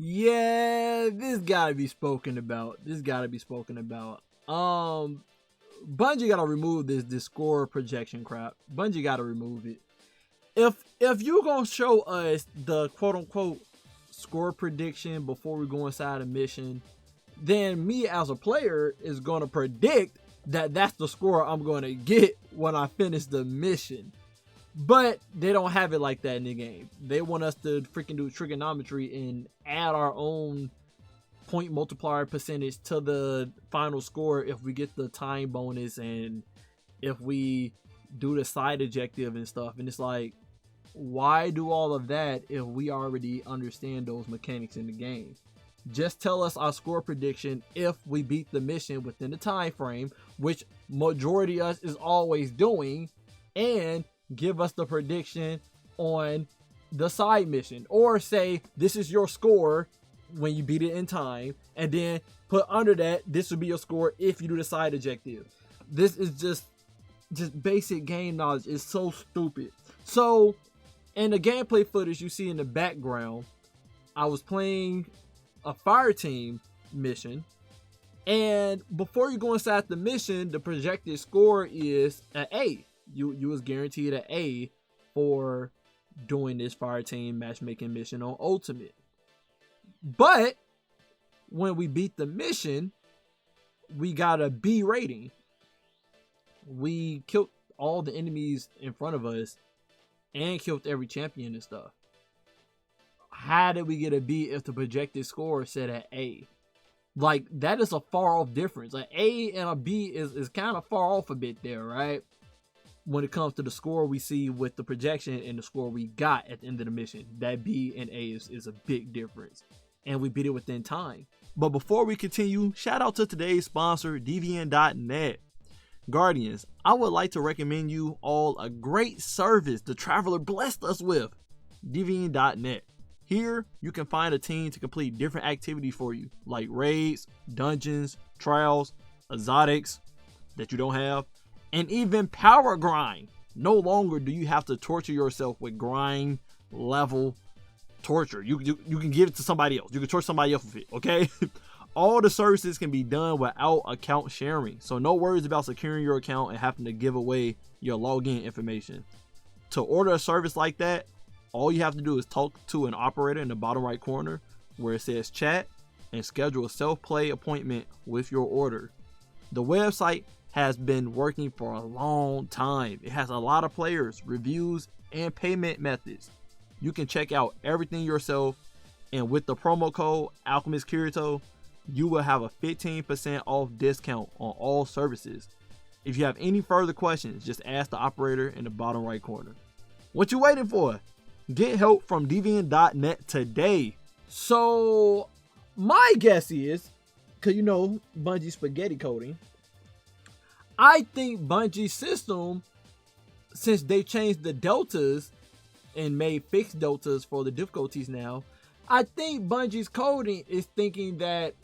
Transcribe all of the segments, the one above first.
Yeah, this gotta be spoken about. Bungie gotta remove this score projection crap. Bungie gotta remove it. If you gonna show us the quote unquote score prediction before we go inside a mission, then me as a player is gonna predict that that's the score I'm gonna get when I finish the mission. But they don't have it like that in the game. They want us to freaking do trigonometry and add our own point multiplier percentage to the final score if we get the time bonus and if we do the side objective and stuff. And it's like, why do all of that if we already understand those mechanics in the game? Just tell us our score prediction if we beat the mission within the time frame, which majority of us is always doing, and give us the prediction on the side mission, or say this is your score when you beat it in time, and then put under that this will be your score if you do the side objective. This is just basic game knowledge. It's so stupid. So in the gameplay footage you see in the background, I was playing a fire team mission, and before you go inside the mission, the projected score is an A. You was guaranteed an A for doing this fire team matchmaking mission on Ultimate. But when we beat the mission, we got a B rating. We killed all the enemies in front of us and killed every champion and stuff. How did we get a B if the projected score said an A? Like, that is a far off difference. An A and a B is kind of far off a bit there, right? When it comes to the score we see with the projection and the score we got at the end of the mission. That B and A is a big difference. And we beat it within time. But before we continue, shout out to today's sponsor, DVN.net. Guardians, I would like to recommend you all a great service the Traveler blessed us with, DVN.net. Here, you can find a team to complete different activities for you, like raids, dungeons, trials, exotics that you don't have, and even power grind. No longer do you have to torture yourself with grind level torture. You can give it to somebody else. You can torture somebody else with it, okay? All the services can be done without account sharing. So no worries about securing your account and having to give away your login information. To order a service like that, all you have to do is talk to an operator in the bottom right corner where it says chat and schedule a self-play appointment with your order. The website has been working for a long time. It has a lot of players, reviews, and payment methods. You can check out everything yourself, and with the promo code AlchemistKirito, you will have a 15% off discount on all services. If you have any further questions, just ask the operator in the bottom right corner. What you waiting for? Get help from DVN.net today. So my guess is, because you know Bungie spaghetti coding, I think Bungie's system, since they changed the deltas and made fixed deltas for the difficulties now, I think Bungie's coding is thinking that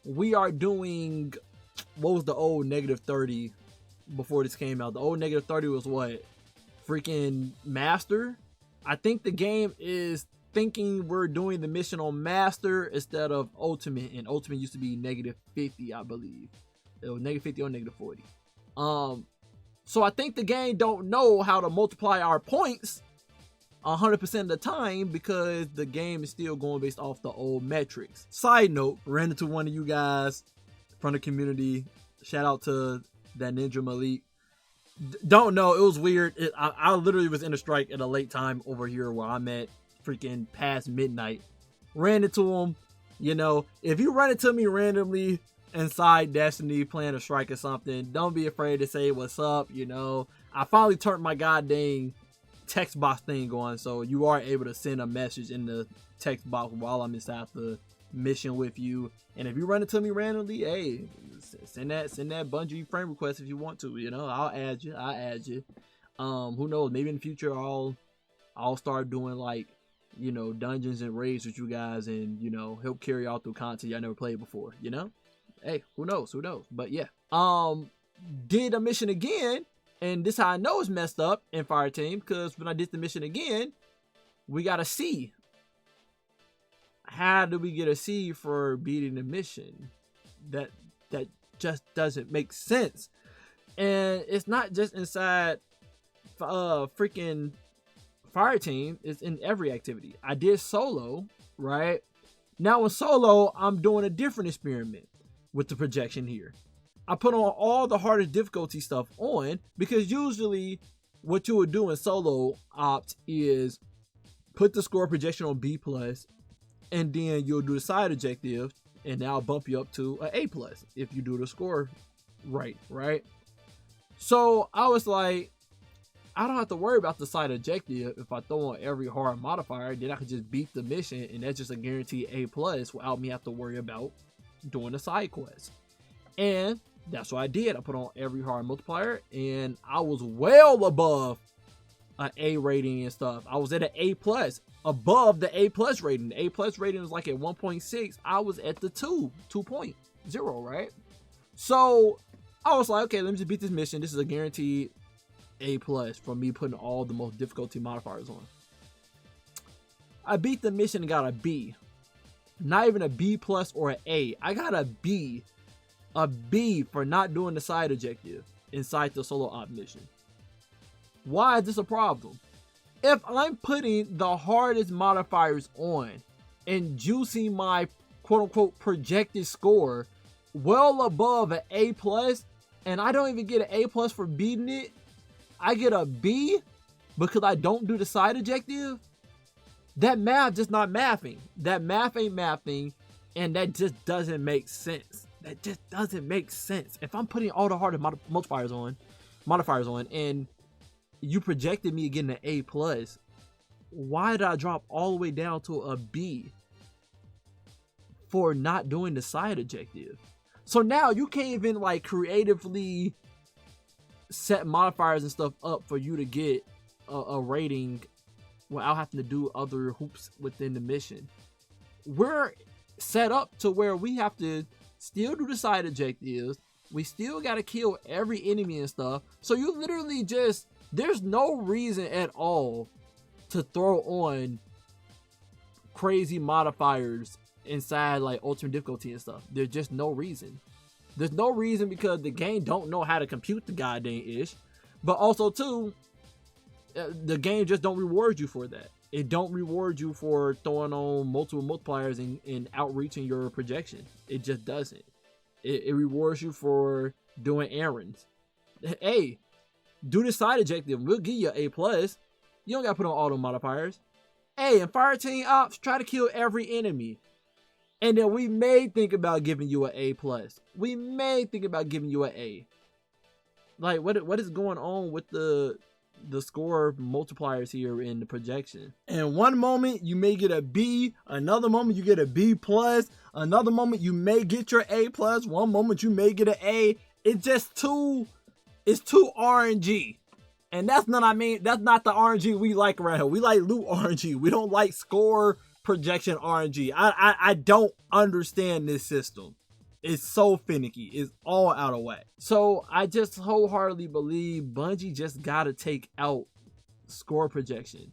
we are doing, what was the old -30 before this came out? The old -30 was what? Freaking Master? I think the game is thinking we're doing the mission on Master instead of Ultimate, and Ultimate used to be -50, I believe. It was -50 or -40. So I think the game don't know how to multiply our points 100% of the time because the game is still going based off the old metrics. Side note, ran into one of you guys from the community. Shout out to that Ninja Malik. Don't know, it was weird. I literally was in a strike at a late time over here where I'm at, freaking past midnight. Ran into him. You know, if you run into me randomly inside Destiny playing a strike or something, don't be afraid to say what's up. You know, I finally turned my goddamn text box thing on, so you are able to send a message in the text box while I'm inside the mission with you. And if you run into me randomly, hey, send that Bungie friend request if you want to. You know, I'll add you. Who knows? Maybe in the future I'll start doing, like, you know, dungeons and raids with you guys, and, you know, help carry y'all through content y'all never played before. You know, hey, who knows? But yeah, did a mission again, and this how I know it's messed up in Fireteam, because when I did the mission again, we got a C. how do we get a C for beating the mission? That just doesn't make sense. And it's not just inside freaking fire team, it's in every activity. I did solo, right? Now in solo, I'm doing a different experiment with the projection here. I put on all the hardest difficulty stuff on, because usually what you would do in solo ops is put the score projection on B+, and then you'll do the side objective, and now bump you up to an A+ if you do the score right? So I was like, I don't have to worry about the side objective. If I throw on every hard modifier, then I could just beat the mission, and that's just a guaranteed A+ without me have to worry about doing the side quest. And that's what I did. I put on every hard multiplier, and I was well above an A rating and stuff. I was at an A+, above the A+ rating. The A+ rating was like at 1.6. I was at the 2.0, right? So I was like, okay, let me just beat this mission. This is a guaranteed A+ from me putting all the most difficulty modifiers on. I beat the mission and got a B. Not even a B+ or an A. I got a B. A B for not doing the side objective inside the solo op mission. Why is this a problem? If I'm putting the hardest modifiers on and juicing my quote-unquote projected score well above an A+, and I don't even get an A+ for beating it, I get a B because I don't do the side objective, that math just not mathing. That math ain't mathing, and that just doesn't make sense. That just doesn't make sense. If I'm putting all the hardest modifiers on, and you projected me getting an A+, why did I drop all the way down to a B for not doing the side objective? So now you can't even like creatively set modifiers and stuff up for you to get a rating without having to do other hoops within the mission. We're set up to where we have to still do the side objectives. We still got to kill every enemy and stuff. So you literally just, there's no reason at all to throw on crazy modifiers inside like ultimate difficulty and stuff. There's just no reason. There's no reason because the game don't know how to compute the goddamn ish. But also too, the game just don't reward you for that. It don't reward you for throwing on multiple multipliers and outreaching your projection. It just doesn't. It rewards you for doing errands. Hey, do the side objective. We'll give you an A+. You don't got to put on auto modifiers. Hey, in fire team ops, try to kill every enemy. And then we may think about giving you an A+. We may think about giving you an A. Like, what is going on with the score multipliers here in the projection? And one moment you may get a B, another moment you get a B+, another moment you may get your A+, one moment you may get an A. It's just too RNG. And that's not the RNG we like around here. We like loot RNG. We don't like score projection RNG. I don't understand this system. It's so finicky. It's all out of whack. So I just wholeheartedly believe Bungie just gotta take out score projection.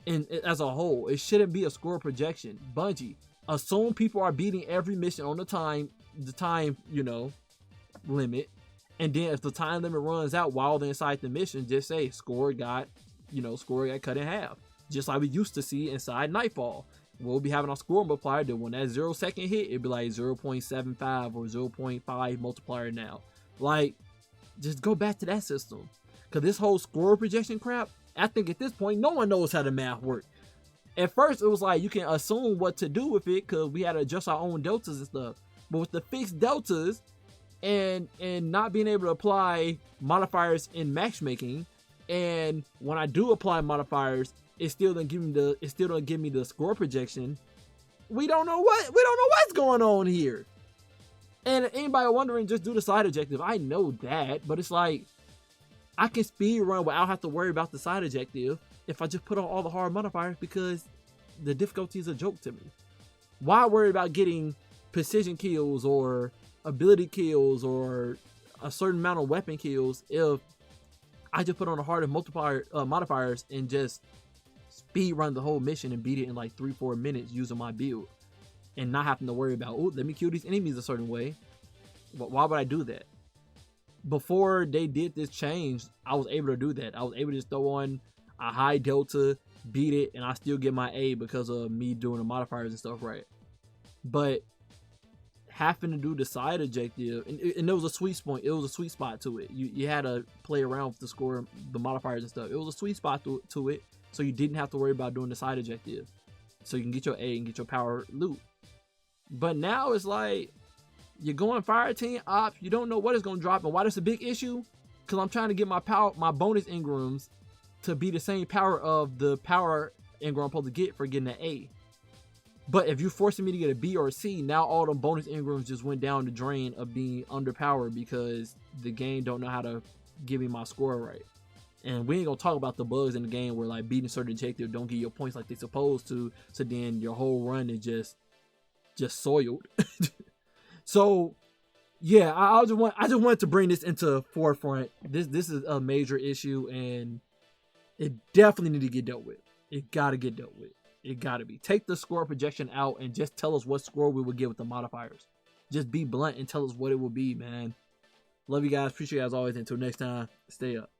And as a whole, it shouldn't be a score projection. Bungie, assume people are beating every mission on the time, limit. And then if the time limit runs out while they're inside the mission, just say score got cut in half. Just like we used to see inside Nightfall. We'll be having a score multiplier that when that 0 second hit, it'd be like 0.75 or 0.5 multiplier now. Like, just go back to that system. Because this whole score projection crap, I think at this point, no one knows how the math works. At first, it was like you can assume what to do with it because we had to adjust our own deltas and stuff. But with the fixed deltas and not being able to apply modifiers in matchmaking, and when I do apply modifiers, it still don't give me the score projection. We don't know what's going on here. And anybody wondering, just do the side objective. I know that, but it's like I can speed run without having to worry about the side objective if I just put on all the hard modifiers because the difficulty is a joke to me. Why worry about getting precision kills or ability kills or a certain amount of weapon kills if I just put on the hardest modifiers and just speed run the whole mission and beat it in like 3-4 minutes using my build and not having to worry about, oh, let me kill these enemies a certain way. But why would I do that? Before they did this change, I was able to do that. I was able to just throw on a high delta, beat it, and I still get my A because of me doing the modifiers and stuff right. But having to do the side objective, and there was a sweet spot. It was a sweet spot to it. You had to play around with the score, the modifiers and stuff. It was a sweet spot to it, so you didn't have to worry about doing the side objective, so you can get your A and get your power loot. But now it's like you're going fire team ops. You don't know what is going to drop, and why that's a big issue. Because I'm trying to get my bonus engrams to be the same power of the power engram I'm supposed to get for getting an A. But if you're forcing me to get a B or a C, now all the bonus engrams just went down the drain of being underpowered because the game don't know how to give me my score right. And we ain't gonna talk about the bugs in the game where like beating certain objective don't give you points like they supposed to, so then your whole run is just soiled. So yeah, I just wanted to bring this into forefront. This is a major issue, and it definitely need to get dealt with. It gotta get dealt with. It gotta be. Take the score projection out and just tell us what score we would get with the modifiers. Just be blunt and tell us what it will be, man. Love you guys. Appreciate you as always. Until next time, stay up.